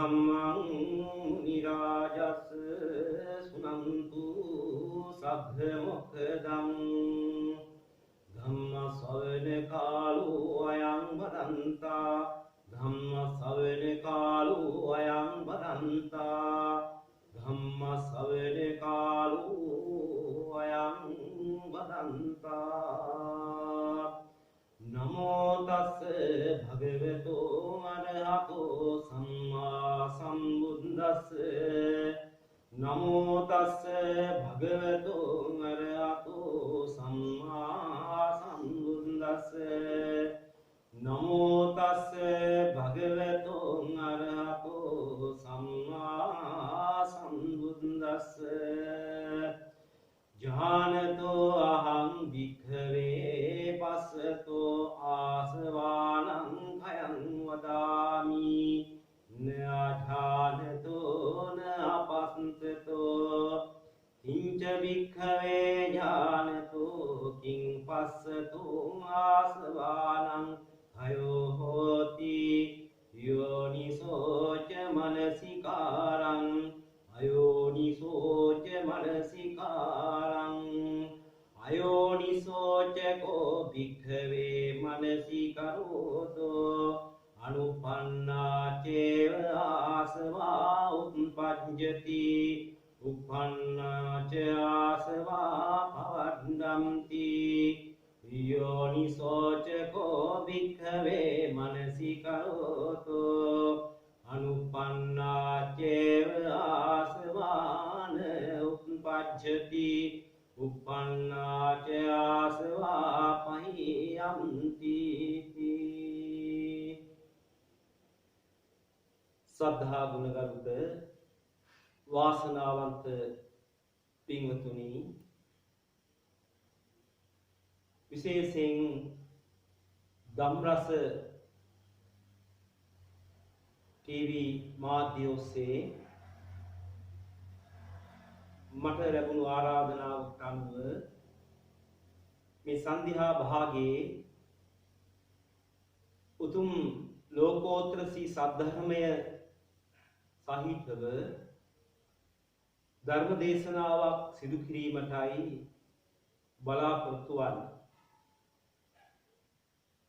ධම්මං මුනි රාජස් සුනන්තු සබ්බ මොක්ඛදං ධම්ම ශ්‍රවණ කාලෝ අයං වදන්තා ධම්ම ශ්‍රවණ කාලෝ අයං වදන්තා ධම්ම ශ්‍රවණ කාලෝ අයං වදන්තා නමෝ තස්ස භගවතෝ අරහතෝ සම්මා සම්බුද්දස්ස නමෝ තස්ස භගවතෝ අරහතෝ සම්මා සම්බුද්දස්ස නමෝ තස්ස භගවතෝ අරහතෝ සම්මා සම්බුද්දස්ස ජානතෝ අහං වික්ඛවේ පස්සතෝ ආසවානං khයං වදාමි නාඨානතෝ නාපස්සතෝ කිංච වික්ඛවේ ඥානතෝ කිං පස්සතෝ ආසවානං khයෝ හෝති යෝනිසෝච මනසිකාරං අයෝනිසෝච මනසිකාරං අයෝනිසෝච කෝ භික්ඛවේ මනසිකරෝතෝ අනුපන්නා චේව ආසවා උප්පජ්ජති උප්පන්නා ච ආසවා පවද්දම්ති යෝනිසෝච කෝ භික්ඛවේ මනසිකරෝතෝ අනුපන්නා චේව ආසවාන උප්පජ්ජති උප්පන්නා ච ආසවා පහියම්ති සද්ධා ගුණගරුක වාසනාවන්ත පින්වතුනි විශේෂයෙන් ධම්රස TV මාධ්‍ය ඔස්සේ මට ලැබුණු ආරාධනාවට අනුව මේ සන්ධ්‍යා භාගයේ උතුම් ලෝකෝත්තර සී සද්ධර්මය සහිතව ධර්ම දේශනාවක් සිදු කිරීමටයි බලාපොරොත්තු වන්නේ.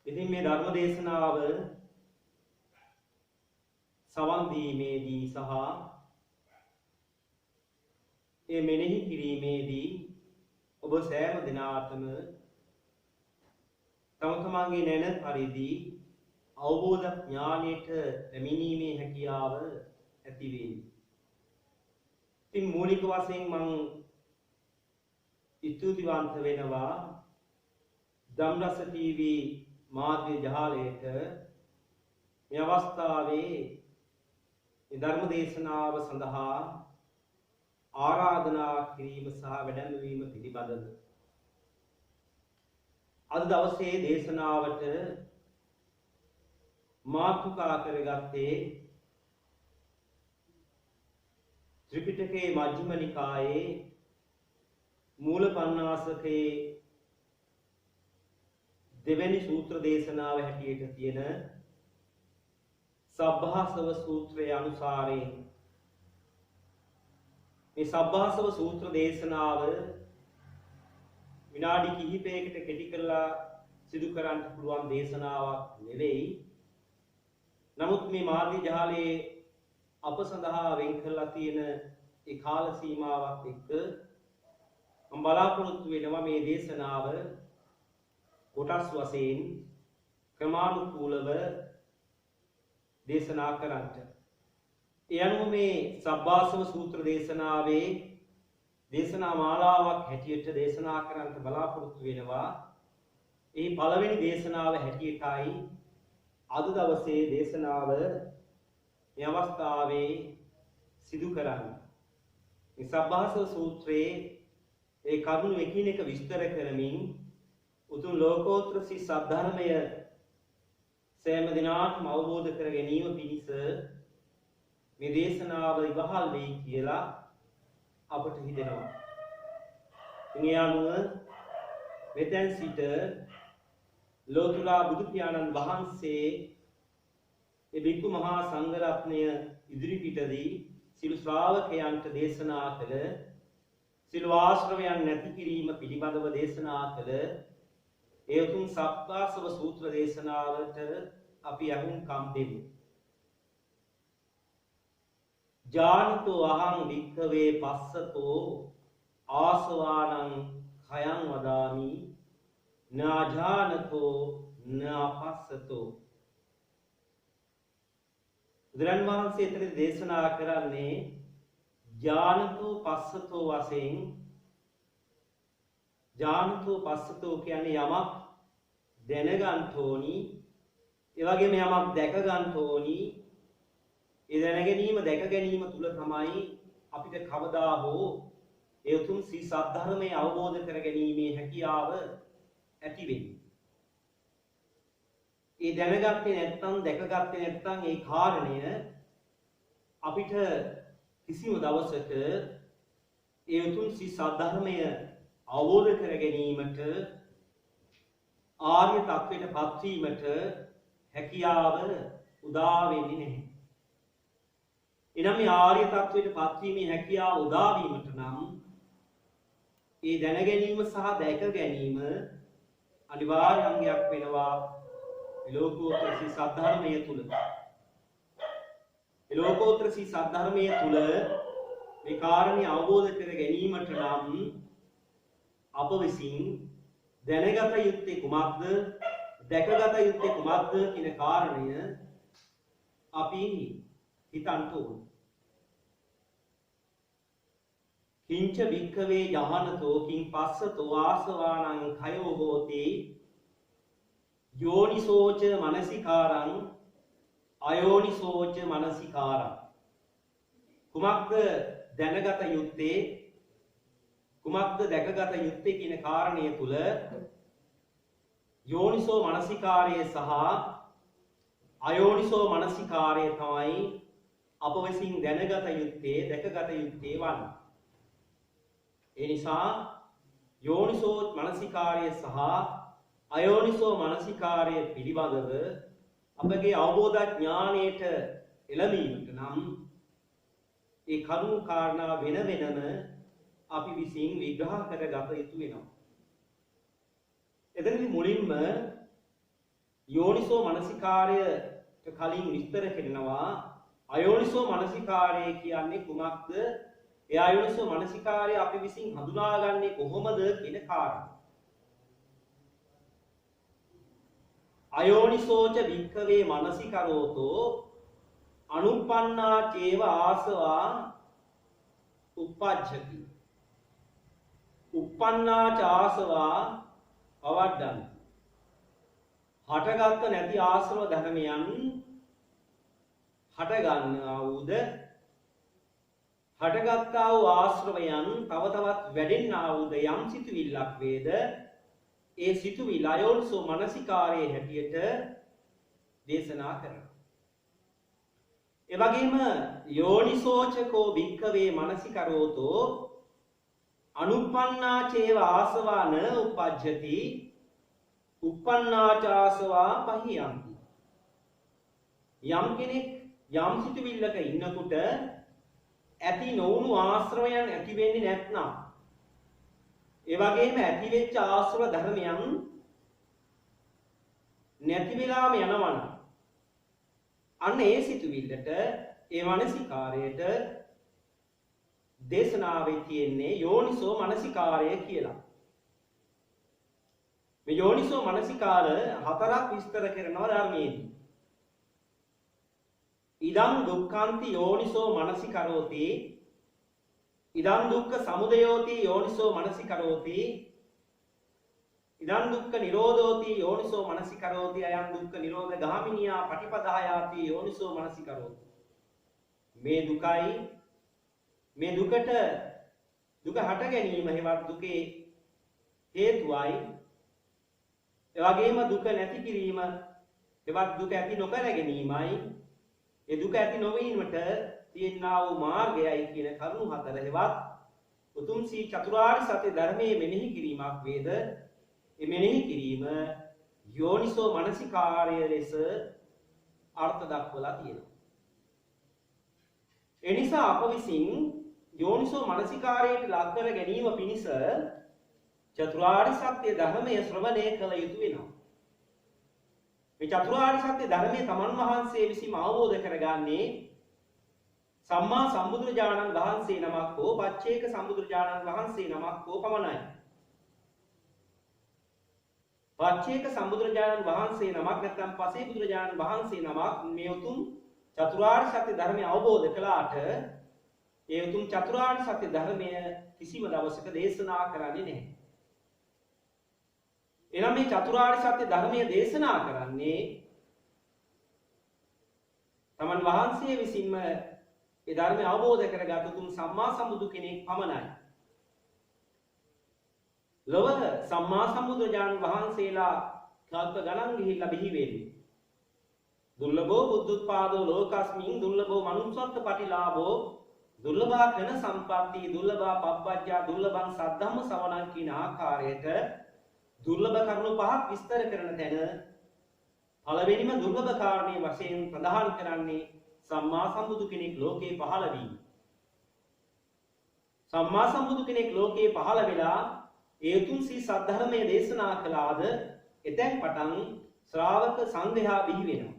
ඉතින් මේ ධර්ම දේශනාව සවන් දීමේදී සහ ඒ මෙනෙහි කිරීමේදී ඔබ සෑම දිනාටම තම තමන්ගේ නැණ පරිදි අවබෝධ ඥානයට පැමිණීමේ හැකියාව ඇති වේ. ඉතින් මූලික වශයෙන් මම ස්තුතිවන්ත වෙනවා ධම්රස TV මාධ්‍ය ජාලයට මේ අවස්ථාවේ මේ ධර්ම දේශනාව සඳහා ආරාධනා කිරීම සහ වැඩමවීම පිළිබඳව අද දවසේ දේශනාවට මාතෘකා කරගත්තේ ත්‍රිපිටකයේ මජ්ක්‍ධිම නිකායේ මූල පණ්ණාසකේ දෙවැනි සූත්‍ර දේශනාව හැටියට තියෙන සබ්බාසව සූත්‍රයේ අනුසාරයෙන් මේ සබ්බාසව සූත්‍ර දේශනාව විනාඩි කිහිපයකට කෙටි කරලා සිදු කරන්න පුළුවන් දේශනාවක් නෙවෙයි. නමුත් මේ මාධ්‍ය ජාලයේ අප සඳහා වෙන් කරලා තියෙන ඒ කාල සීමාවත් එක්ක මම බලාපොරොත්තු වෙනවා මේ දේශනාව කොටස් වශයෙන් ක්‍රමානුකූලව දේශනා කරන්නට. ඒ අනුව මේ සබ්බාසව සූත්‍ර දේශනාවේ දේශනා මාලාවක් හැටියට දේශනා කරන්නට බලාපොරොත්තු වෙනවා. ඒ පළවෙනි දේශනාව හැටියටයි අද දවසේ දේශනාව මේ අවස්ථාවේ සිදු කරන්නේ. මේ සබ්බාසව සූත්‍රයේ ඒ කරුණු එකිනෙක විස්තර කරමින් උතුම් ලෝකෝත්තර සී සද්ධර්මය සෑම දිනාටම අවබෝධ කර ගැනීම පිණිස මේ දේශනාව ඉවහල් වෙයි කියලා අපට හිතෙනවා. ඉන් අනුව මෙතෙන් සිට ලෝතුරා බුදු පියාණන් වහන්සේ ඒ බික්කු මහා සංඝ රත්නය ඉදිරිපිටදී සිළු ශ්‍රාවකයන්ට දේශනා කළ සිළු ආශ්‍රවයන් නැති කිරීම පිළිබඳව දේශනා කළ ඒ උතුම් සප්තාසව සූත්‍ර දේශනාවට අපි අහුම්කම් දෙමු. ජානතෝ අහං වික්ඛවේ පස්සතෝ ආසවානං khයං වදාමි නාජානතෝ නාපස්සතෝ. බුදුරන් වහන්සේ එතන දේශනා කරන්නේ ජානතෝ පස්සතෝ වශයෙන්. ජානතෝ පස්සතෝ කියන්නේ යමක් දැනගන්න ඕනි, ඒ වගේම යමක් දැක ගන්න ඕනි. ඒ දැන ගැනීම දැක ගැනීම තුල තමයි අපිට කවදා හෝ ඒ උතුම් සී සද්ධර්මය අවබෝධ කර ගැනීමේ හැකියාව ඇති වෙන්නේ. ඒ දැනගත්තේ නැත්නම් දැකගත්තේ නැත්නම් ඒ කාරණය අපිට කිසිම දවසක ඒ උතුම් සී සද්ධර්මය අවබෝධ කර ගැනීමට ආර්ය තත්වයට පත්වීමට හැකියාව උදා වෙන්නේ නැහැ. එනම් මේ ආර්ය තත්වයට පත්වීමේ හැකියාව උදා වීමට නම් ඒ දැන ගැනීම සහ දැක ගැනීම අනිවාර්ය අංගයක් වෙනවා ලෝකෝත්තර සී සද්ධර්මය තුල. ලෝකෝත්තර සී සද්ධර්මය තුල මේ කාරණේ අවබෝධ කර ගැනීමට නම් අප විසින් දැනගත යුත්තේ කුමක්ද, දැකගත යුත්තේ කුමක්ද කියන කාරණය අපි හිතන්න ඕන. කිංච වික්ඛවේ යහනතෝ කිං පස්සතෝ ආසවානං khයෝ හෝති යෝනිසෝච මනසිකාරං අයෝනිසෝච මනසිකාරං. කුමක්ද දැනගත යුත්තේ, කුමක්ද දැකගත යුත්තේ කියන කාරණය තුල යෝනිසෝ මනසිකාරය සහ අයෝනිසෝ මනසිකාරය තමයි අප විසින් දැනගත යුත්තේ, දැකගත යුත්තේ වන්නේ. ඒ නිසා යෝනිසෝ මනසිකාරය සහ අයෝනිසෝ මනසිකාරය පිළිබඳව අපගේ අවබෝධ ඥාණයට එළඹීමට නම් ඒ කරුණු කාරණා වෙන වෙනම අපි විසින් විග්‍රහ කරගත යුතු වෙනවා. එතනදී මුලින්ම යෝනිසෝ මනසිකාරයට කලින් විස්තර කරනවා අයෝනිසෝ මනසිකාරය කියන්නේ කුමක්ද? ඒ අයෝනිසෝ මනසිකාරය අපි විසින් හඳුනාගන්නේ කොහොමද කියන කාරණා. අයෝනිසෝච වික්ඛවේ මනසිකරෝතෝ අනුප්පන්නා චේව ආසවා uppajjati. uppannā ca ආසවා පවඩ්ඩන්ති. හටගත් නැති ආශ්‍රව ධර්මයන් හට ගන්නා වූද හටගත්තා වූ ආශ්‍රවයන් තව තවත් වැඩෙන්නා වූද යම් සිතුවිල්ලක් වේද ඒ සිතුවිල්ල අයෝනිසෝ මනසිකාරයේ හැටියට දේශනා කරනවා. ඒ වගේම යෝනිසෝචකෝ භික්ඛවේ මනසිකරෝතෝ අනුප්පන්නා චේව ආසවා න uppajjati uppannā ca ආසවා පහියන්ති. යම් කෙනෙක් යම් සිතුවිල්ලක ඉන්නකොට ඇති නොවුණු ආශ්‍රවයන් ඇති වෙන්නේ නැත්නම් ඒ වගේම ඇති වෙච්ච ආශ්‍රව ධර්මයන් නැති වෙලාම යනවනම් අන්න ඒ සිතුවිල්ලට ඒ මානසිකාරයට දේශනාවේ තියෙන්නේ යෝනිසෝ මනසිකාරය කියලා. මේ යෝනිසෝ මනසිකාර හතරක් විස්තර කරනවා ධර්මයේදී. ඉදං දුක්ඛන්ති යෝනිසෝ මනසිකරෝති ඉදං දුක්ඛ සමුදයෝති යෝනිසෝ මනසිකරෝති ඉදං දුක්ඛ නිරෝධෝති යෝනිසෝ මනසිකරෝති අයං දුක්ඛ නිරෝධ ගාමිනියා පටිපදායාති යෝනිසෝ මනසිකරෝති. මේ දුකයි මේ දුකට දුක හට ගැනීම හේවත් දුකේ හේතුවයි එවැගේම දුක නැති කිරීම හේවත් දුක ඇති නොකර ගැනීමයි ඒ දුක ඇති නොවීමට තියෙනා වූ මාර්ගයයි කියන කරුණු හතර හේවත් උතුම් සී චතුරාර්ය සත්‍ය ධර්මයේ මෙනෙහි කිරීමක් වේද ඒ මෙනෙහි කිරීම යෝනිසෝ මනසිකාර්ය ලෙස අර්ථ දක්වලා තියෙනවා. එනිසා අප විසින් යෝනිසෝ මනසිකාරයට ලක් කර ගැනීම පිණිස චතුරාර්ය සත්‍ය ධර්මය ශ්‍රවණය කළ යුතු වෙනවා. මේ චතුරාර්ය සත්‍ය ධර්මයේ තමන් වහන්සේ විසින් අවබෝධ කරගන්නේ සම්මා සම්බුදුරජාණන් වහන්සේ නමක් හෝ පච්චේක සම්බුදුරජාණන් වහන්සේ නමක් හෝ පමණයි. පච්චේක සම්බුදුරජාණන් වහන්සේ නමක් නැත්නම් පසේ බුදුරජාණන් වහන්සේ නමක් මේ උතුම් චතුරාර්ය සත්‍ය ධර්මය අවබෝධ කළාට ඒ උතුම් චතුරාර්ය සත්‍ය ධර්මය කිසිම දවසක දේශනා කරන්නේ නැහැ. එනම් මේ චතුරාර්ය සත්‍ය ධර්මය දේශනා කරන්නේ තමන් වහන්සේ විසින්ම ඒ ධර්මය අවබෝධ කරගත් උතුම් සම්මා සම්බුදු කෙනෙක් පමණයි. ලොව සම්මා සම්බුදුරජාණන් වහන්සේලා කල්ප ගණන් ගිහිල්ලා බිහි වෙන්නේ. දුර්ලභෝ බුද්ධෝත්පාදෝ ලෝකස්මින් දුර්ලභෝ මනුස්සත්ව පටිලාභෝ දුර්ලභා කන සම්පatti දුර්ලභා පබ්බජ්ජා දුර්ලභං සද්ධම්ම සවණං කියන ආකාරයට දුර්ලභ කරුණු පහක් විස්තර කරන තැන පළවෙනිම දුර්ලභ කාරණේ වශයෙන් ප්‍රදාන කරන්නේ සම්මා සම්බුදු කෙනෙක් ලෝකේ පහළ වීම. සම්මා සම්බුදු කෙනෙක් ලෝකේ පහළ වෙලා ඒ උතුම් සී සද්ධර්මයේ දේශනා කළාද එතෙන් පටන් ශ්‍රාවක සංඝයා බිහි වෙනවා.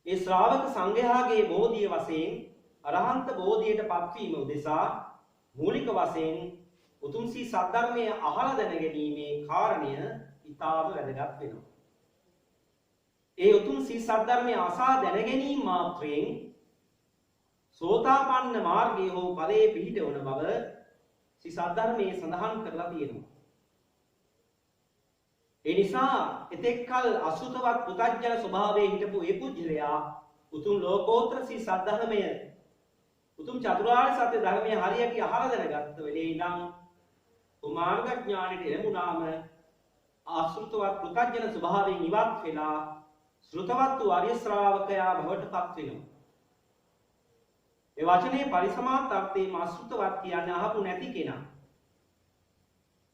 ඒ ශ්‍රාවක සංඝයාගේ බෝධිය වශයෙන් අරහන්ත බෝධියට පත්වීම උදෙසා මූලික වශයෙන් උතුම් සී සද්ධර්මය අහලා දැන ගැනීමේ කාරණය ඉතාම වැදගත් වෙනවා. ඒ උතුම් සී සද්ධර්මය අසා දැන ගැනීම මාත්‍රයෙන් සෝතාපන්න මාර්ගයේ හෝ ඵලයේ පිහිටවන බව සී සද්ධර්මයේ සඳහන් කරලා තියෙනවා. ඒ නිසා එතෙක් කල අසුතවත් පුතඥ ස්වභාවයේ හිටපු ඒ පුජ්‍යලයා උතුම් ලෝකෝත්තර සී සද්ධර්මය උතුම් චතුරාර්ය සත්‍ය ධර්මයේ හරියට අහලා දැනගත්ත වෙලේ ඉඳන් මාර්ග ඥානෙට ලැබුණාම ආශ්‍රිතවත් පුතඥ ස්වභාවයෙන් ඉවත් වෙලා ශ්‍රුතවත් වූ ආර්ය ශ්‍රාවකයා බවට පත් වෙනවා. ඒ වචනේ පරිසමාප්ත අර්ථයෙන් ආශ්‍රිතවත් කියන්නේ අහපු නැති කෙනා.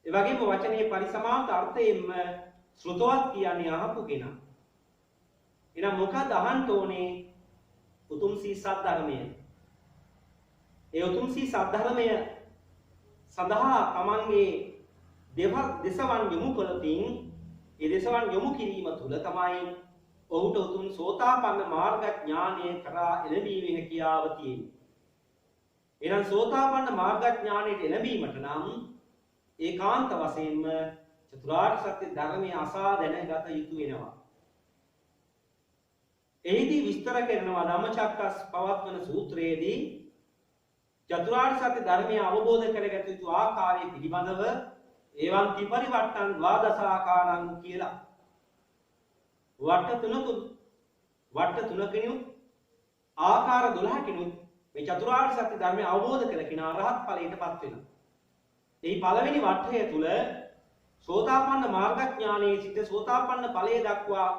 ඒ වගේම වචනේ පරිසමාප්ත අර්ථයෙන්ම ශ්‍රුතවත් කියන්නේ අහපු කෙනා. එහෙනම් මොකද අහන්න ඕනේ? උතුම් සී සද්ධර්මය. ඒ උතුම් සී සද්ධර්මය සඳහා තමන්ගේ දෙසවන් යොමු කළතින් ඒ දෙසවන් යොමු කිරීම තුළ තමයි ඔහුට උතුම් සෝතාපන්න මාර්ග ඥානය කරා එළඹීමේ හැකියාව තියෙන්නේ. එහෙනම් සෝතාපන්න මාර්ග ඥානයට එළඹීමට නම් ඒකාන්ත වශයෙන්ම චතුරාර්ය සත්‍ය ධර්මයේ අසා දැනගත යුතු වෙනවා. එහිදී විස්තර කරනවා ධම්මචක්කස් පවත්වන සූත්‍රයේදී චතුරාර්ය සත්‍ය ධර්මය අවබෝධ කරගත යුතු ආකාරය පිළිබඳව ඒවන් ත්‍රිපරිවට්ටන් ද්වාදසාකාරං කියලා. වට්ට තුනකිනුත් ආකාර 12කිනුත් මේ චතුරාර්ය සත්‍ය ධර්මය අවබෝධ කළ කෙනා රහත් ඵලයටපත් වෙනවා. මේ පළවෙනි වට්ටය තුල සෝතාපන්න මාර්ගඥානයේ සිට සෝතාපන්න ඵලයේ දක්වා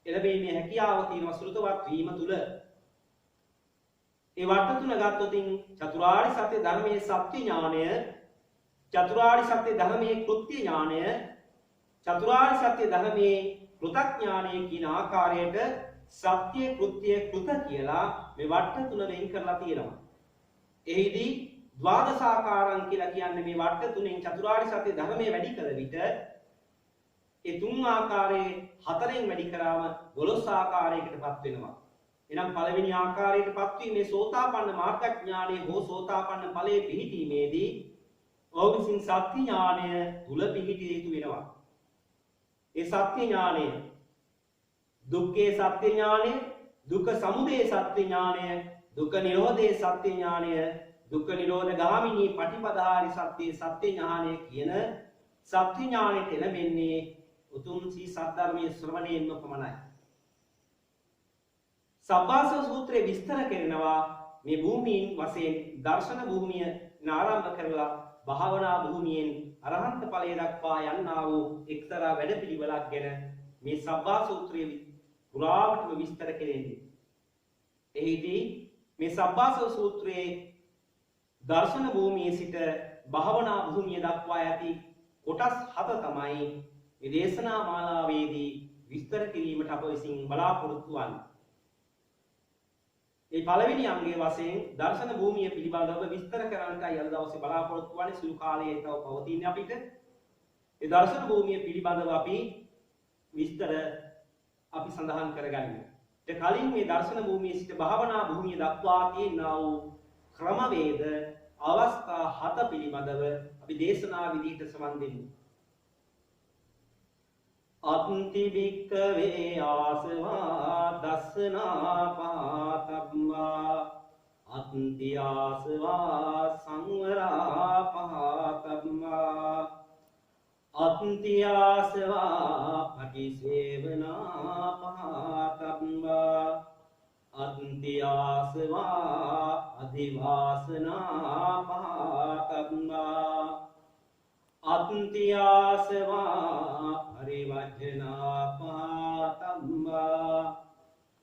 එළඹීමේ හැකියාව තියෙන ශ්‍රුතවත් වීම තුල ඒ වට්ට තුන ගත්තොතින් චතුරාර්ය සත්‍ය ධර්මයේ සත්‍ය ඥානය, චතුරාර්ය සත්‍ය ධර්මයේ කෘත්‍ය ඥානය, චතුරාර්ය සත්‍ය ධර්මයේ කෘතඥානය කියන ආකාරයට සත්‍ය කෘත්‍ය කෘත කියලා මේ වට්ට තුන වෙන් කරලා තියෙනවා. එහිදී ද්වාදසාකාරං කියලා කියන්නේ මේ වට්ට තුනෙන් චතුරාර්ය සත්‍ය ධර්මයේ වැඩි කළ විට ඒ තුන් ආකාරයේ හතරෙන් වැඩි කරාම 12 ආකාරයකටපත් වෙනවා. එනම් පළවෙනි ආකාරයටපත් වීමේ සෝතාපන්න මාර්ගඥානයේ හෝ සෝතාපන්න ඵලයේ පිහිටීමේදී ඔහු විසින් සත්‍ය ඥානය තුල පිහිටිය යුතු වෙනවා. ඒ සත්‍ය ඥානය දුක්ඛේ සත්‍ය ඥානය, දුක්ඛ සමුදය සත්‍ය ඥානය, දුක්ඛ නිරෝධේ සත්‍ය ඥානය, දුක්ඛ නිරෝධ ගාමිනී පටිපදාරි සත්‍ය ඥානය කියන සත්‍ය ඥානයට එළඹෙන්නේ උතුම් සී සද්ධර්මයේ ශ්‍රවණයෙන්ම පමණයි. සබ්බාසව සූත්‍රයේ විස්තර කරනවා මේ භූමියෙන් වශයෙන් දර්ශන භූමිය ආරම්භ කරලා භාවනා භූමියෙන් අරහන්ත ඵලය දක්වා යන්නා වූ එක්තරා වැඩපිළිවෙලක් ගැන මේ සබ්බා සූත්‍රයේ පුරාවටම විස්තර කෙරෙන්නේ. එහිදී මේ සබ්බාසව සූත්‍රයේ දර්ශන භූමියේ සිට භාවනා භූමිය දක්වා ඇති කොටස් 7 තමයි මේ දේශනා මාලාවේදී විස්තර කිරීමට අප විසින් බලාපොරොත්තු වන්නේ. මේ පළවෙනි අංගයේ වශයෙන් දර්ශන භූමිය පිළිබඳව විස්තර කරන්නටයි අද දවසේ බලාපොරොත්තු වන්නේ. සුළු කාලයක තව පවතින්නේ අපිට. ඒ දර්ශන භූමිය පිළිබඳව අපි විස්තර අපි සඳහන් කරගනිමු. ඒ කලින් මේ දර්ශන භූමියේ සිට භාවනා භූමිය දක්වා තියෙනා වූ ක්‍රමවේද අවස්ථා 7 පිළිබඳව අපි දේශනා විදිහට සමන් දෙමු. අත්ති වික්කවේ ආසවා දස්සනා පාතබ්බා අත්ති ආසවා සංවරා පාතබ්බා අත්ති ආසවා පටිසේවනා පාතබ්බා අත්ති ආසවා අධිවාසනා පාතබ්බා අත්ති ආසවා පරිවර්ජනා පාතබ්බා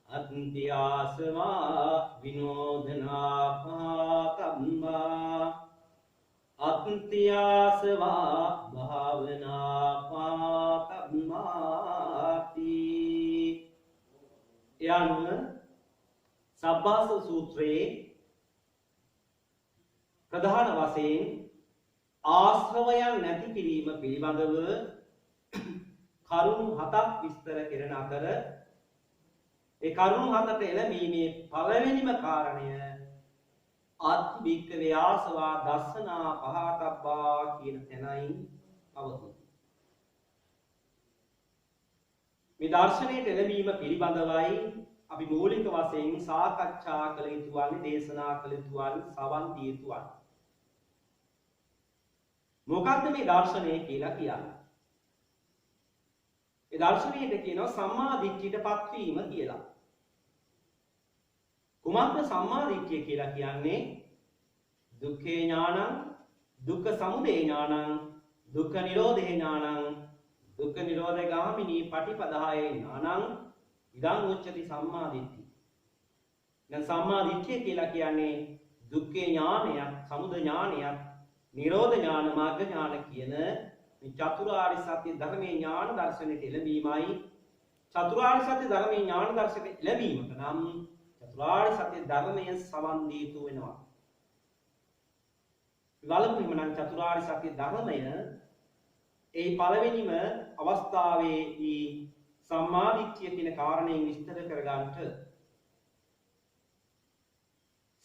අත්ති ආසවා විනෝදනා පාතබ්බා අත්ති ආසවා භාවනා පාතබ්බාති. යනුව සබ්බාස සූත්‍රයේ ප්‍රධාන වශයෙන් ආශ්‍රවයන් නැති කිරීම පිළිබඳව කරුණු 7ක් විස්තර කරන අතර ඒ කරුණු 7ට එළඹීමේ පළවෙනිම කාරණය අත්ති වික්කවේ ආසවා දස්සනා පහතබ්බා කියන තැනයි පවතින්නේ. මේ දර්ශනයට එළඹීම පිළිබඳවයි අපි මූලික වශයෙන් සාකච්ඡා කළ යුතු වන්නේ, දේශනා කළ යුතු වන්නේ, සවන් දිය යුතු වන්නේ. මොකක්ද මේ දර්ශනය කියලා කියන්නේ? ඒ දර්ශනයට කියනවා සම්මා දිට්ඨියටපත් වීම කියලා. කුමක්ද සම්මා දිට්ඨිය කියලා කියන්නේ? දුක්ඛේ ඥානං, දුක්ඛ සමුදය ඥානං, දුක්ඛ නිරෝධේ ඥානං, දුක්ඛ නිරෝධ ගාමිනී පටිපදායේ ඥානං ඉදං උච්චති සම්මා දිට්ඨි. දැන් සම්මා දිට්ඨිය කියලා කියන්නේ දුක්ඛේ ඥානයක්, සමුදය ඥානයක්, නිරෝධ ඥාන, මාර්ග ඥාන කියන මේ චතුරාර්ය සත්‍ය ධර්මයේ ඥාන දර්ශනයට එළඹීමයි. චතුරාර්ය සත්‍ය ධර්මයේ ඥාන දර්ශනයට එළඹීමට නම් චතුරාර්ය සත්‍ය ධර්මයේ සවන් දී යුතු වෙනවා. වලකුණු නම් චතුරාර්ය සත්‍ය ධර්මය ඒ පළවෙනිම අවස්ථාවේදී සම්මා දිට්ඨිය කියන කාරණයෙන් විස්තර කරගන්නට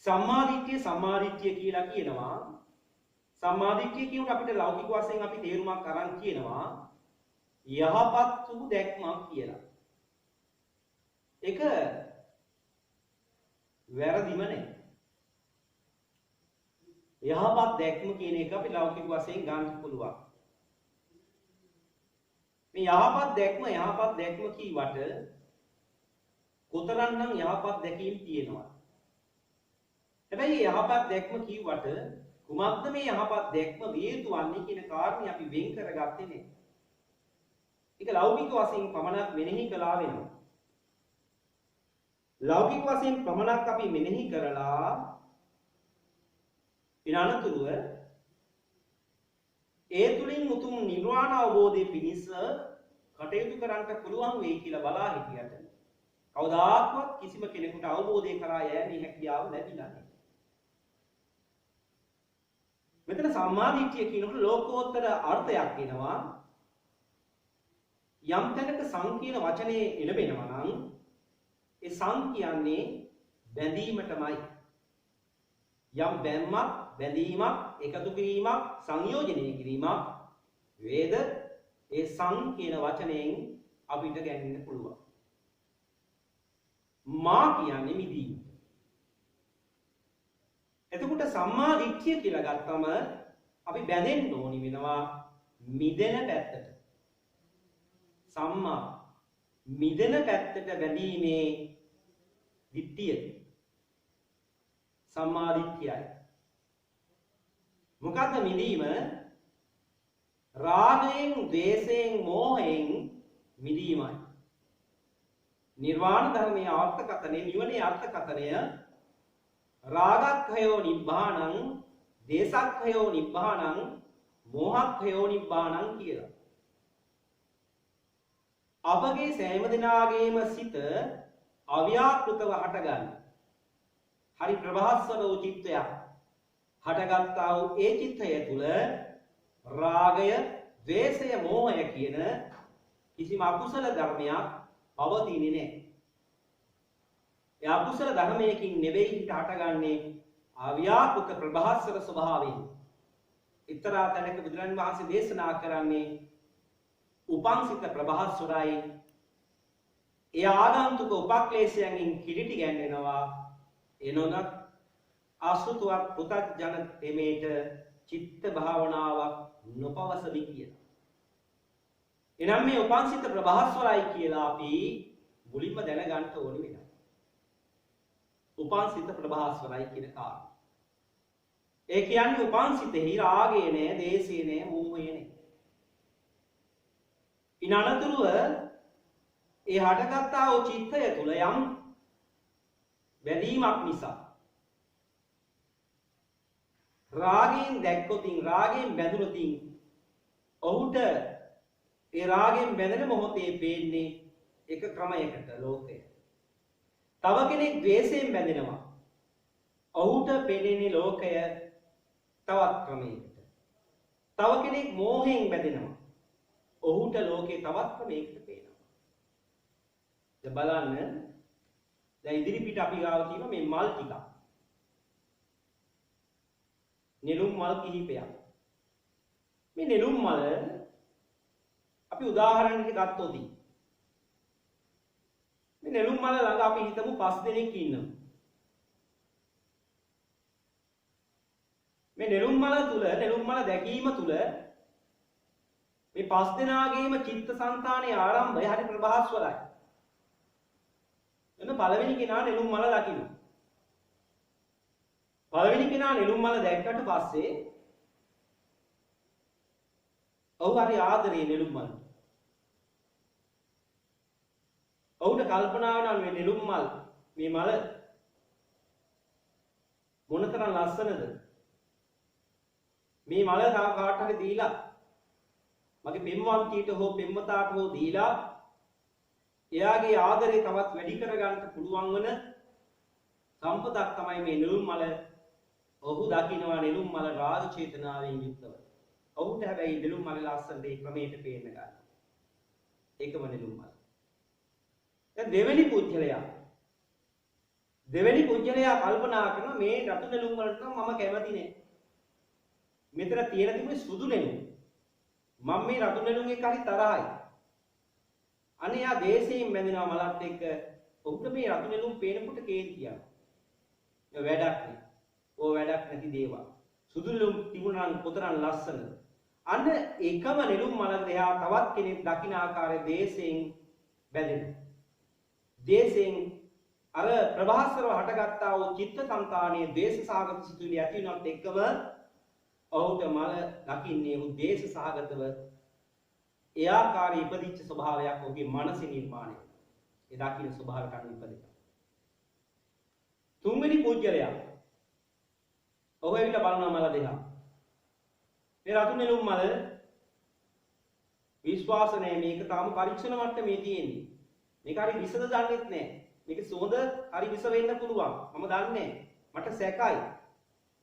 සම්මා දිට්ඨිය කියලා කියනවා. සම්මා දිට්ඨිය කියනකොට අපිට ලෞකික වශයෙන් අපි තේරුමක් අරන් කියනවා යහපත් වූ දැක්මක් කියලා. ඒක වැරදිම නේ. යහපත් දැක්ම කියන එක අපි ලෞකික වශයෙන් ගන්න පුළුවන්. මේ යහපත් දැක්ම කීවට කොතරම්නම් යහපත් දැකීම් තියෙනවා. හැබැයි යහපත් දැක්ම කීවට කුමක්ද මේ යහපත් දැක්ම විය යුතු වන්නේ කියන කාරණේ අපි වෙන් කරගත්තේ නැහැ. ඒක ලෞකික වශයෙන් පමණක් මෙනෙහි කළා වෙනවා. ලෞකික වශයෙන් පමණක් අපි මෙනෙහි කරලා ඊනනතුරුව ඒ තුලින් උතුම් නිර්වාණ අවබෝධයේ පිණිස කටයුතු කරන්නට පුළුවන් වෙයි කියලා බලා හිටියට කවදාක්වත් කිසිම කෙනෙකුට අවබෝධය කරා යෑමේ හැකියාව ලැබිලා නැහැ. මෙතන සම්මා දිට්ඨිය කියනකොට ලෝකෝත්තර අර්ථයක් එනවා. යම් තැනක සං කියන වචනේ එළඹෙනවා නම් ඒ සං කියන්නේ බැඳීමටමයි. යම් බැම්මක්, බැඳීමක්, එකතු කිරීමක්, සංයෝජනය කිරීමක් වේද ඒ සං කියන වචනයෙන් අපිට ගන්නන්න පුළුවන්. මා කියන්නේ මිදීම. එතකොට සම්මා දිට්ඨිය කියලා ගත්තම අපි බැඳෙන්න ඕනි වෙනවා මිදෙන පැත්තට. සම්මා මිදෙන පැත්තට බැඳීමේ දිට්ඨිය සම්මා දිට්ඨියයි. මොකක්ද මිදීම? රාගයෙන්, ද්වේෂයෙන්, මෝහයෙන් මිදීමයි. නිර්වාණ ධර්මයේ අර්ථකථනය, නිවනේ අර්ථකථනය රාගක්ඛයෝ නිබ්බාණං, දේසක්ඛයෝ නිබ්බාණං, මෝහක්ඛයෝ නිබ්බාණං කියලා. අපගේ සෑම දිනාගේම සිත අව්‍යාකෘතව හටගන්න. හරි ප්‍රභාස්වර වූ චිත්තයක් හටගත්තා වූ ඒ චිත්තය තුල රාගය, ද්වේෂය, මෝහය කියන කිසිම අකුසල ධර්මයක් පවතින්නේ නැහැ. ඒ අකුසල ධර්මයකින් නෙවෙයි හිත හටගන්නේ අව්‍යාකෘත ප්‍රභාස්වර ස්වභාවයෙන්. ඊතරා තැනක බුදුරන් වහන්සේ දේශනා කරන්නේ උපංසිත ප්‍රභාස්වරයි. ඒ ආගන්තුක උපක්ලේශයන්ගෙන් කිලිටි ගැන්වෙනවා. එනොනක් අසුතුවක් පුතග්ජන තෙමේට චිත්ත භාවනාවක් නොපවසමි කියලා. එනම් මේ උපංසිත ප්‍රභාස්වරයි කියලා අපි මුලින්ම දැනගන්න ඕනේ වෙනවා. උපංසිත ප්‍රභාස්වරයි කියන කාරණා. ඒ කියන්නේ උපංසිතෙහි රාගය නෑ, දේශය නෑ, මෝහය නෑ. ඉනනතුරුව ඒ හටගත්තා වූ චිත්තය තුල යම් බැඳීමක් නිසා රාගයෙන් දැක්කොතින්, රාගයෙන් බැඳුනොතින් ඔහුට ඒ රාගයෙන් බැඳෙන මොහොතේ පේන්නේ එක ක්‍රමයකට ලෝකය. තව කෙනෙක් ද්වේෂයෙන් බැඳෙනවා. ඔහුට පේන්නේ ලෝකය තවත් ක්‍රමයකට. තව කෙනෙක් මෝහයෙන් බැඳෙනවා. ඔහුට ලෝකේ තවත් ක්‍රමයකට පේනවා. දැන් බලන්න, දැන් ඉදිරි පිට අපි ගාව තියෙන මේ මල් ටික. නෙළුම් මල් කිහිපයක්. මේ නෙළුම් මල අපි උදාහරණයකට ගත්තොත් මේ නෙළුම් මල ළඟ අපි හිතමු 5 දෙනෙක් ඉන්නවා. මේ නෙළුම් මල තුල, නෙළුම් මල දැකීම තුල මේ 5 දෙනාගේම චිත්තසංතානයේ ආරම්භය හරි ප්‍රභාස්වරයි. එන්න පළවෙනි කෙනා නෙළුම් මල දකින්න. පළවෙනි කෙනා නෙළුම් මල දැක්කට පස්සේ ඔහු හරි ආදරේ නෙළුම් මල. ඔහුට කල්පනා වෙනවා මේ නෙළුම් මල්, මේ මල මොනතරම් ලස්සනද? මේ මල කාට හරි දීලා මගේ පෙම්වන්තියට හෝ පෙම්වතාට හෝ දීලා එයාගේ ආදරේ තවත් වැඩි කරගන්න පුළුවන් වන සම්පතක් තමයි මේ නෙළුම් මල. ඔහු දකින්නවා නෙළුම් මල රාග චේතනාවෙන් යුක්තව. ඔහුට හැබැයි නෙළුම් මල ලස්සන දෙයක් ක්‍රමයට පේන්න ගන්නවා. ඒකම නෙළුම් මල. දැන් දෙවෙනි පුජ්‍යලයා කල්පනා කරනවා මේ රතු නෙළුම් වලට නම් මම කැමති නෑ. මෙතන තියෙන තිබුණේ සුදු නෙළුම්. මම මේ රතු නෙළුම් එක හරි තරහයි. අනේ යා දේශයෙන් බැඳෙනවා මලත් එක්ක. ඔහුට මේ රතු නෙළුම් පේනකොට කේන්තියක්. ඒ වැඩක් නෑ. ඕ වැඩක් නැති දේවල්. සුදු නෙළුම් තිබුණා නම් කොතරම් ලස්සනද. අන්න එකම නෙළුම් මල දෙහා තවත් කෙනෙක් දකින්න ආකාරයේ දේශයෙන් බැඳෙනවා. දේශයෙන් අර ප්‍රභාස්වරව හටගත්තා වූ චිත්ත සංතානයේ දේශ සාගත සිතුවිලි ඇති වෙනත් එක්කම ඔහුට මල දකින්නේ වූ දේශ සහගතව ඒ ආකාරී ඉපදිච්ච ස්වභාවයක් ඔහුගේ මනසේ නිර්මාණය වෙනවා. ඒ දකින්න ස්වභාවයට අනුව ඉපදෙනවා. තුන්වෙනි පුජ්‍යලයා ඔහු ඇවිල්ලා බලනවා මල දෙහා. මේ රතු නෙළුම් මල විශ්වාස නැහැ, මේක තාම පරීක්ෂණ මට්ටමේ තියෙන්නේ. මේක හරි විසද දන්නෙත් නැහැ. මේක සුවඳ හරි විස වෙන්න පුළුවන්. මම දන්නේ මට සැකයි.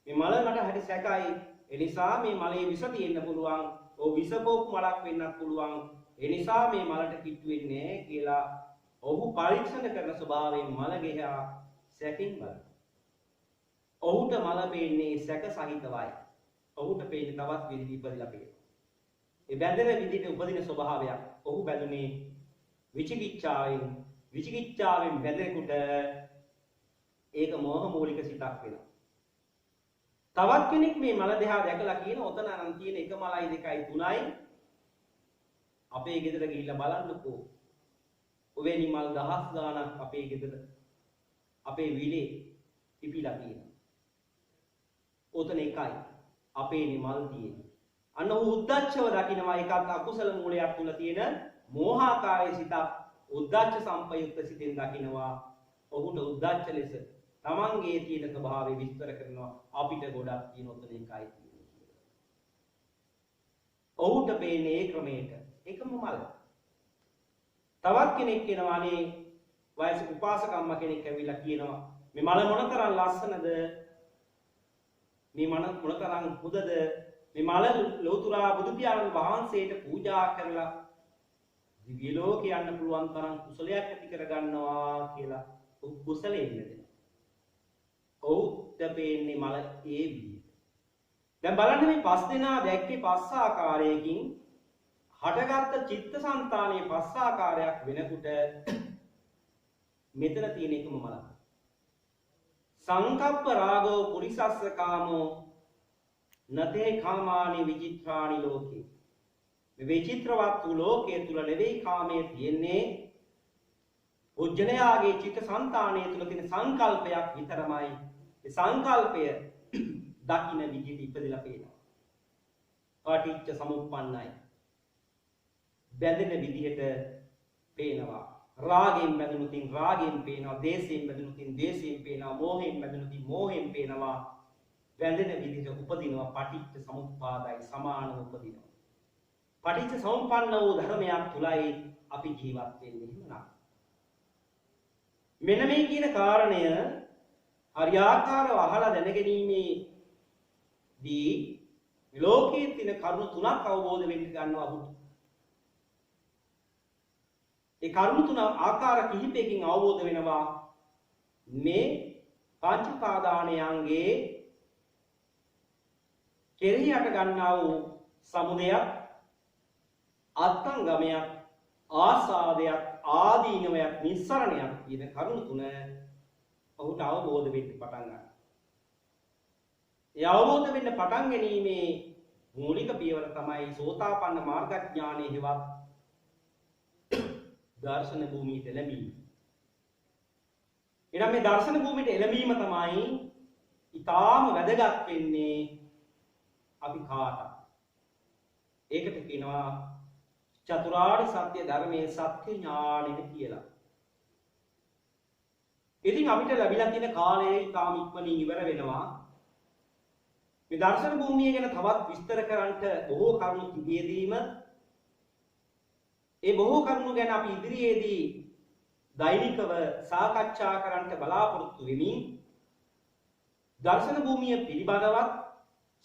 මේ මල මට හරි සැකයි. ඒ නිසා මේ මලේ විස තියෙන්න පුළුවන්. ඔව් විසපෝක් මලක් වෙන්නත් පුළුවන්. ඒ නිසා මේ මලට කිට්ටු වෙන්නේ නැහැ කියලා ඔහු පරීක්ෂණ කරන ස්වභාවයෙන් මල ගෙහා සැකින් බලනවා. ඔහුට මල පේන්නේ සැක සහිතවයි. ඔහුට පේන්නේ තවත් විදිහට ඉපදිලා පේනවා. ඒ බැඳෙන විදිහට උපදින ස්වභාවයක්. ඔහු බැඳුනේ විචිකිච්ඡාවෙන් බැඳෙනකොට ඒක මෝහ මූලික සිතක් වෙනවා. තවත් කෙනෙක් මේ මල දෙහා දැකලා කියන ඔතන අරන් තියෙන එක මලයි දෙකයි තුනයි අපේ ගෙදර ගිහිල්ලා බලන්නකෝ. ඔවැනි මල් දහස් ගාණක් අපේ ගෙදර අපේ විලේ පිපිලා තියෙනවා. ඔතන එකයි අපේ මල් තියෙන්නේ. අන්න උද්දච්චව දකින්නවා. ඒකත් අකුසල මූලයක් තුල තියෙන මෝහාකාරී සිතක් උද්දච්ච සම්පයුක්ත සිතෙන් දකින්නවා. ඔහුට උද්දච්ච ලෙස තමන්ගේ තියෙන ස්වභාවය විස්තර කරනවා. අපිට ගොඩක් තියෙන ඔතන එකයි තියෙන්නේ කියලා. ඔහුට පේන්නේ ඒ ක්‍රමයට එකම මල. තවත් කෙනෙක් එනවා අනේ වයසක උපාසක අම්මා කෙනෙක් ඇවිල්ලා කියනවා මේ මල මොනතරම් ලස්සනද මේ මන මොනතරම් හොඳද මේ මල ලෝතුරා බුදු පියාණන් වහන්සේට පූජා කරලා දිව්‍ය ලෝක යන්න පුළුවන් තරම් කුසලයක් ඇති කර ගන්නවා කියලා කුසලයෙන් දෙනවා. ඔව් තපේන්නේ මල ඒ විදිහට. දැන් බලන්න මේ පස් දෙනා දැක්කේ පස් ආකාරයකින් හටගත්ත චිත්තසංතානයේ පස් ආකාරයක් වෙනකොට මෙතන තියෙන එකම මලක්. සංකප්ප රාගෝ පුරිසස්ස කාමෝ නතේ කාමානි විචිත්‍රානි ලෝකේ. මේ විචිත්‍රවත් වූ ලෝකයේ තුල නෙවෙයි කාමයේ තියෙන්නේ. උජ්ජලයාගේ චිත්තසංතානයේ තුල තියෙන සංකල්පයක් විතරමයි. ඒ සංකල්පය දකින්න විදිහට ඉපදලා පේනවා. පටිච්ච සමුප්පන්නයි. බැඳෙන විදිහට පේනවා. රාගයෙන් බැඳුනුතින් රාගයෙන් පේනවා, දේශයෙන් බැඳුනුතින් දේශයෙන් පේනවා, මෝහයෙන් බැඳුනුතින් මෝහයෙන් පේනවා. බැඳෙන විදිහට උපදිනවා පටිච්ච සමුප්පාදයි සමානව උපදිනවා. පටිච්ච සමුප්පන්න වූ ධර්මයක් තුලයි අපි ජීවත් වෙන්නේ එහෙමනම්. මෙන්න මේ කියන කාරණය හරියාකාරව අහලා දැනගැනීමේදී ලෝකයේ තියෙන කරුණු තුනක් අවබෝධ වෙන්න ගන්නවා අපුට. ඒ කරුණු තුන ආකාර කිහිපයකින් අවබෝධ වෙනවා මේ පංච පාදානයන්ගේ කෙරෙහි හට ගන්නා වූ සමුදයක් අත්ංගමයක් ආසාදයක් ආදීනවයක් නිස්සරණයක් කියන කරුණු තුන ඔහුට අවබෝධ වෙන්න පටන් ගන්නවා. ඒ අවබෝධ වෙන්න පටන් ගැනීමේ මූලික පියවර තමයි සෝතාපන්න මාර්ගඥානයේ හෙවත් දර්ශන භූමියට එළඹීම. එනම් මේ දර්ශන භූමියට එළඹීම තමයි ඊටාම වැදගත් වෙන්නේ අපි කාටද? ඒකට කියනවා චතුරාර්ය සත්‍ය ධර්මයේ සත්‍ය ඥානෙ කියලා. ඉතින් අපිට ලැබිලා තියෙන කාලය ඊටාම ඉක්මනින් ඉවර වෙනවා. මේ දර්ශන භූමිය ගැන තවත් විස්තර කරන්නට බොහෝ කරුණු තිබෙදීම ඒ බොහෝ කරුණු ගැන අපි ඉදිරියේදී දෛනිකව සාකච්ඡා කරන්නට බලාපොරොත්තු වෙමින් දර්ශන භූමිය පිළිබඳවත්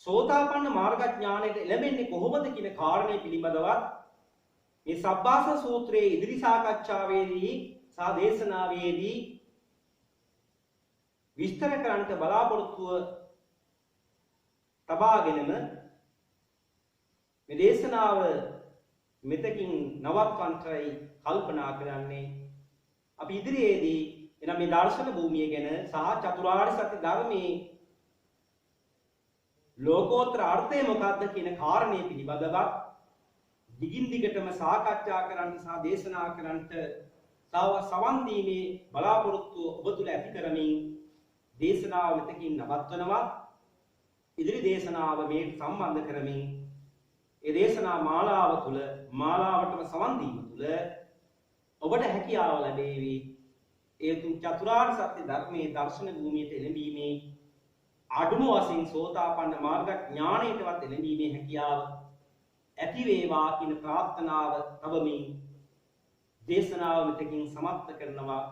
සෝතාපන්න මාර්ගඥානයට එළඹෙන්නේ කොහොමද කියන කාරණේ පිළිබඳවත් මේ සබ්බාස සූත්‍රයේ ඉදිරි සාකච්ඡාවේදී සහ දේශනාවේදී විස්තර කරන්නට බලාපොරොත්තුව තබාගෙනම මේ දේශනාව මෙතකින් නවත්වන්නටයි කල්පනා කරන්නේ. අපි ඉදිරියේදී එනම් මේ දර්ශන භූමිය ගැන සහ චතුරාර්ය සත්‍ය ධර්මයේ ලෝකෝත්තර අර්ථය මොකක්ද කියන කාරණේ පිළිබඳවත් දිගින් දිගටම සාකච්ඡා කරන්න සහ දේශනා කරන්නට සවන් දීමේ බලාපොරොත්තු ඔබ තුළ ඇති කරමින් දේශනාව මෙතකින් නවත්වනවා. ඉදිරි දේශනාව මේ සම්බන්ධ කරමින් ඒ දේශනා මාලාව තුළ මාලාවටම සවන් දීම තුළ ඔබට හැකියාව ලැබේවි ඒ තුන් චතුරාර්ය සත්‍ය ධර්මයේ දර්ශන භූමියට එළඹීමේ අඩුම වශයෙන් සෝතාපන්න මාර්ග ඥානයටවත් එළඹීමේ හැකියාව ඇති වේවා කියන ප්‍රාර්ථනාව තබමින් දේශනාව මෙතකින් සමාප්ත කරනවා.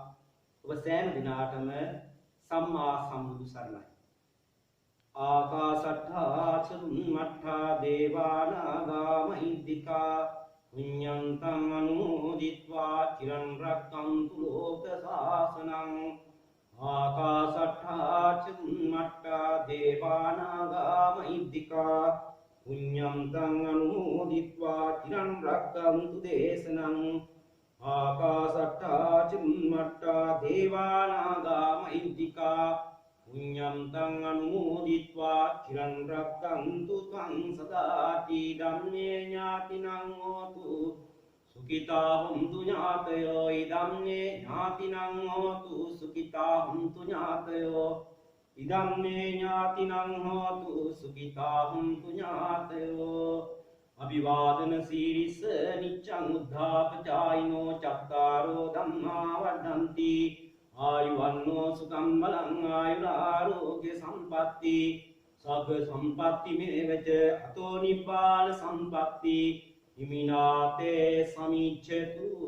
ඔබ සෑම දිනාටම සම්මා සම්බුදු සරණයි. ආකාශට්ඨා චුම්මට්ඨා දේවානාගා මහිද්దికා පුඤ්ඤන්තං අනුමෝදිත්වා චිරන් රක්ඛන්තු ලෝක සාසනං. ආකාශට්ඨා චුම්මට්ඨා දේවානාගා මහිද්దికා පුඤ්ඤන්තං අනුමෝදිත්වා චිරන් රක්ඛන්තු දේශනං. ආකාශට්ඨා චුම්මට්ඨා දේවානාගා මහිද්దికා පුඤ්ඤන්තං අනුමෝදිත්වා චිරන් රක්ඛන්තු ත්වං සදාති. ධම්මේ ඥාතිනං හෝතු සුඛිතා හුන්තු ඥාතයෝ. ධම්මේ ඥාතිනං හෝතු සුඛිතා හුන්තු ඥාතයෝ. ධම්මේ ඥාතිනං හෝතු සුඛිතා හුන්තු ඥාතයෝ. අභිවාදන සීරිස නිච්ඡං උද්ධාපචායිනෝ චත්තාරෝ ධම්මා වඩ්ඩಂತಿ ආයුවන්නෝ සුඛං බලං ආයුරාෝග්‍ය සම්පatti සබ්බ සම්පatti මේවච අතෝ නිබ්බාන සම්පatti හිමිනාතේ සමිච්ඡතු